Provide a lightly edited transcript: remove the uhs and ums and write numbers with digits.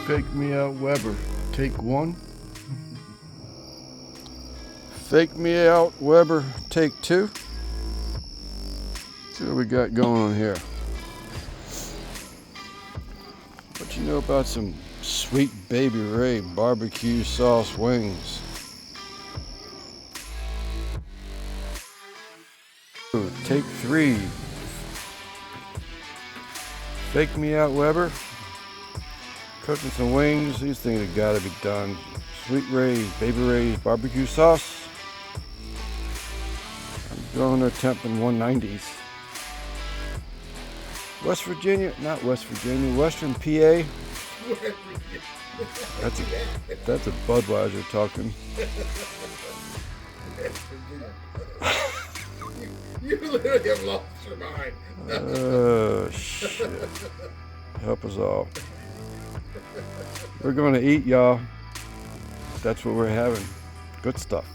Fake me out, Weber. Take one. Fake me out, Weber. Take two. See what we got going on here. What you know about some sweet Baby Ray barbecue sauce wings? Take three. Fake me out, Weber. Cooking some wings. These things have got to be done. Sweet Ray's, Baby Ray's barbecue sauce. I'm going to attempt in 190s. West Virginia, not West Virginia, Western PA. That's a Budweiser talking. You literally have lost your mind. Oh, shit. Help us all. We're going to eat, y'all. That's what we're having. Good stuff.